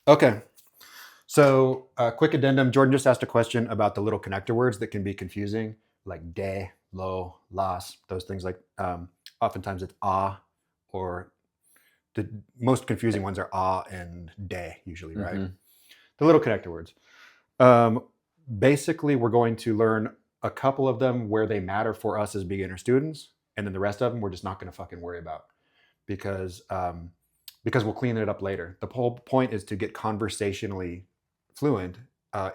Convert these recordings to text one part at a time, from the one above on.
Okay. So, quick addendum. Jordan just asked a question about the little connector words that can be confusing, like de, lo, las, those things like, oftentimes it's ah, or the most confusing ones are ah and de, usually, right? Mhm. The little connector words. Um, Basically, we're going to learn a couple of them where they matter for us as beginner students, and then the rest of them we're just not going to fucking worry about because because we'll clean it up later. The whole point is to get conversationally fluent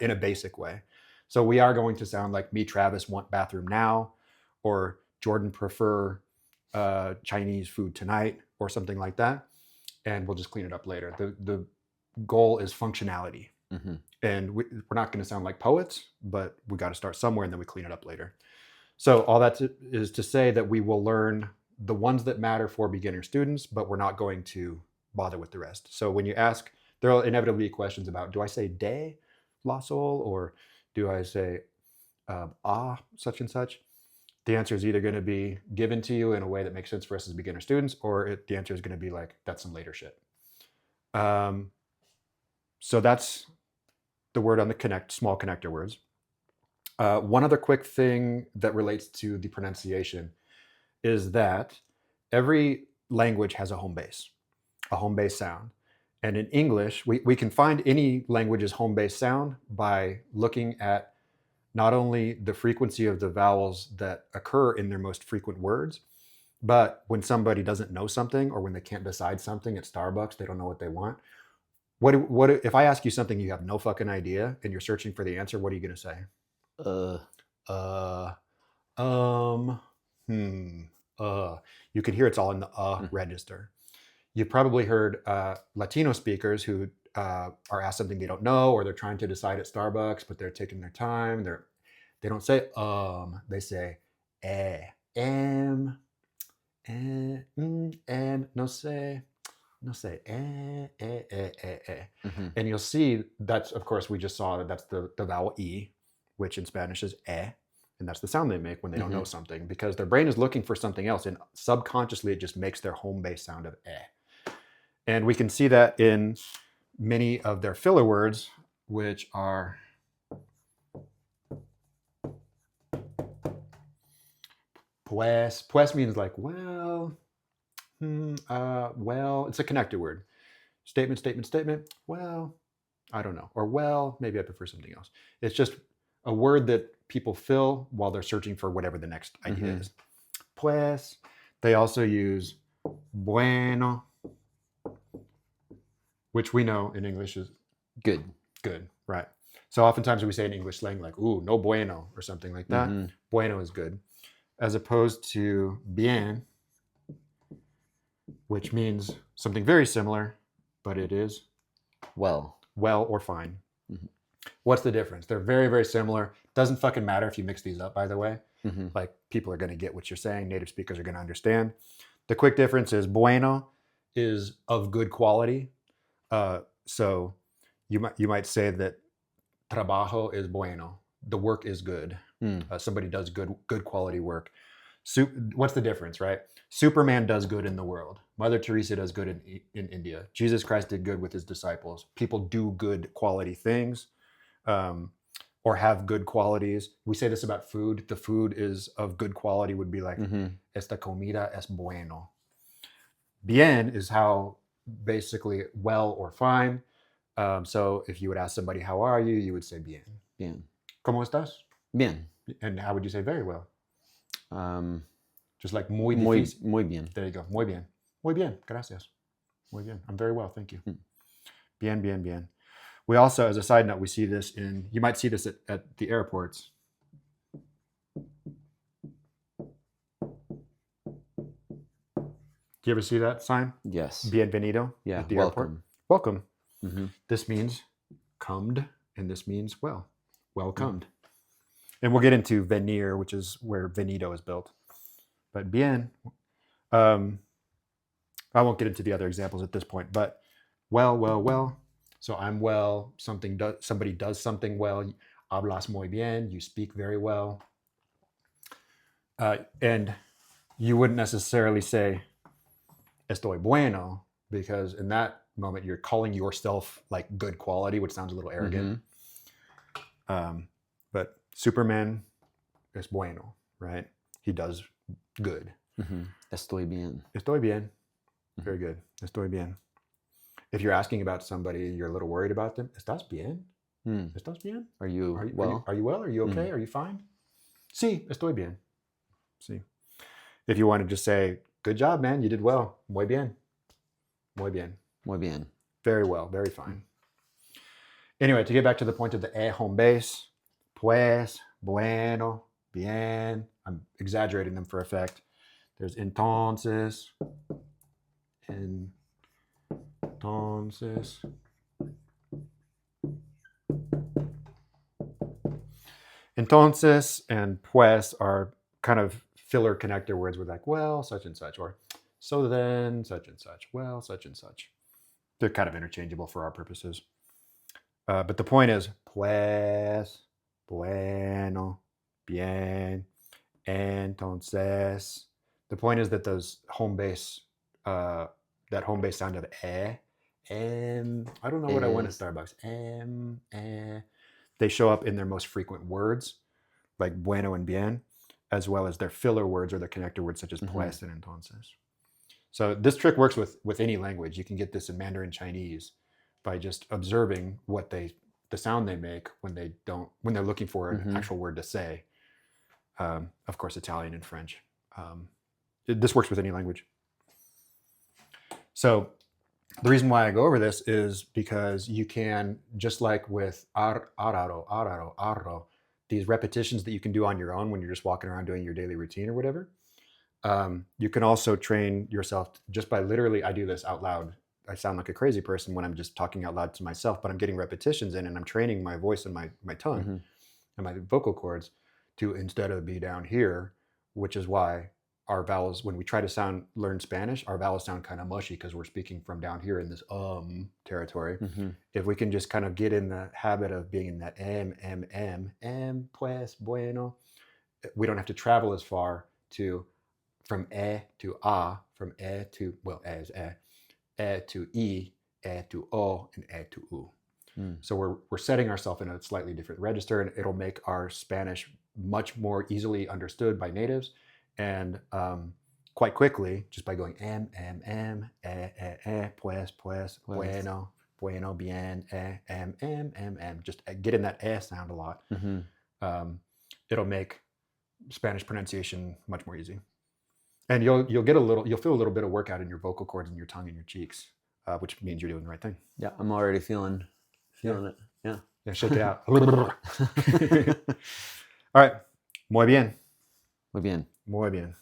in a basic way. So we are going to sound like me, Travis, want bathroom now, or Jordan prefer Chinese food tonight, or something like that, and we'll just clean it up later. The goal is functionality, Mhm. and we're not going to sound like poets, but we got to start somewhere, and then we clean it up later. So all that is to say that we will learn the ones that matter for beginner students, but we're not going to bother with the rest. So when you ask, there will inevitably be questions about, do I say de la sol, or do I say such and such? The answer is either going to be given to you in a way that makes sense for us as beginner students, or the answer is going to be like, that's some later shit. Um, so that's the word on the small connector words. One other quick thing that relates to the pronunciation is that every language has a home base sound. And in English, we can find any language's home base sound by looking at not only the frequency of the vowels that occur in their most frequent words, but when somebody doesn't know something or when they can't decide something at Starbucks, they don't know what they want. What if I ask you something you have no fucking idea and you're searching for the answer? What are you going to say? Uh, Uh, um, hmm, uh. You can hear it's all in the mm, register. You've probably heard Latino speakers who are asked something they don't know, or they're trying to decide at Starbucks, but they're taking their time. They don't say they say no sé, no sé, mhm. and you'll see that's, of course, we just saw that that's the vowel e, which in Spanish is and that's the sound they make when they don't know Mhm. something because their brain is looking for something else, and subconsciously it just makes their home base sound of and we can see that in many of their filler words, which are pues. Pues means like, well, well, it's a connected word. Statement, statement, statement. Well, I don't know. Or well, maybe I prefer something else. It's just a word that people fill while they're searching for whatever the next idea Mhm. is. Pues. They also use bueno, which we know in English is Good. good, right? So oftentimes we say in English slang like, ooh, no bueno, or something like that. Mhm. Bueno is good. As opposed to bien, which means something very similar, but it is Well. well or fine. Mhm. What's the difference? They're very, very similar. Doesn't fucking matter if you mix these up, by the way. Mhm. Like, people are going to get what you're saying. Native speakers are going to understand. The quick difference is bueno is of good quality. So you might say that trabajo is bueno. The work is good. Mm. Somebody does good quality work. What's the difference, right? Superman does good in the world. Mother Teresa does good in India. Jesus Christ did good with his disciples. People do good quality things, um, or have good qualities. We say this about food. The food is of good quality would be like, Mhm. esta comida es bueno. Bien is how, basically, well or fine. So if you would ask somebody, how are you? You would say bien. Bien. ¿Cómo estás? Bien. And how would you say very well? Um, Just like muy muy difícil. muy bien. There you go. Muy bien. Muy bien. Gracias. Muy bien. I'm very well. Thank you. Mm. Bien, bien, bien. We also, as a side note, we see this you might see this at the airports. Do you ever see that sign? Yes. Bienvenido Yeah. at the airport. Welcome. Welcome. Mhm. This means comed, and this means welcomed. Mm. And we'll get into venir, which is where venido is built. But bien, um, I won't get into the other examples at this point. But well. So I'm well. Somebody does something well. Hablas muy bien. You speak very well. And you wouldn't necessarily say estoy bueno, because in that moment you're calling yourself like good quality, which sounds a little arrogant. But Superman es bueno, right? He does good. Estoy bien. Estoy bien. Very good. Estoy bien. If you're asking about somebody, you're a little worried about them. ¿Estás bien? ¿Estás bien? Are you Are you well? Are you well? Are you okay? Are you fine? Sí, estoy bien. Sí. If you want to just say, good job, man, you did well. Muy bien. Muy bien. Muy bien. Very well. Very fine. Anyway, to get back to the point of the home base, pues, bueno, bien. I'm exaggerating them for effect. There's entonces. Entonces. Entonces and pues are kind of filler connector words with like, well, such and such, or so then, such and such, well, such and such. They're kind of interchangeable for our purposes. But the point is, pues, bueno, bien, entonces. The point is that those home base, that home base sound of I don't know what I want at Starbucks. They show up in their most frequent words, like bueno and bien, as well as their filler words or their connector words, such as pues and entonces. So this trick works with any language. You can get this in Mandarin Chinese by just observing what the sound they make when they're looking for an actual word to say. Of course, Italian and French. This works with any language. So the reason why I go over this is because you can, just like with arro, these repetitions that you can do on your own when you're just walking around doing your daily routine or whatever. You can also train yourself just by literally, I do this out loud. I sound like a crazy person when I'm just talking out loud to myself, but I'm getting repetitions in and I'm training my voice and my tongue and my vocal cords to, instead of be down here, which is why our vowels, when we try to learn Spanish, our vowels sound kind of mushy because we're speaking from down here in this territory. If we can just kind of get in the habit of being in that pues, bueno, we don't have to travel as far from to a, from to, well, as to e to o, and to u. So we're setting ourselves in a slightly different register, and it'll make our Spanish much more easily understood by natives, and quite quickly, just by going pues, bueno, bueno, bien, just get in that sound a lot. It'll make Spanish pronunciation much more easy, and you'll feel a little bit of workout in your vocal cords and your tongue and your cheeks, which means you're doing the right thing. Yeah, I'm already feeling it. Yeah, shake it out. All right, muy bien. Muy bien. Muy bien.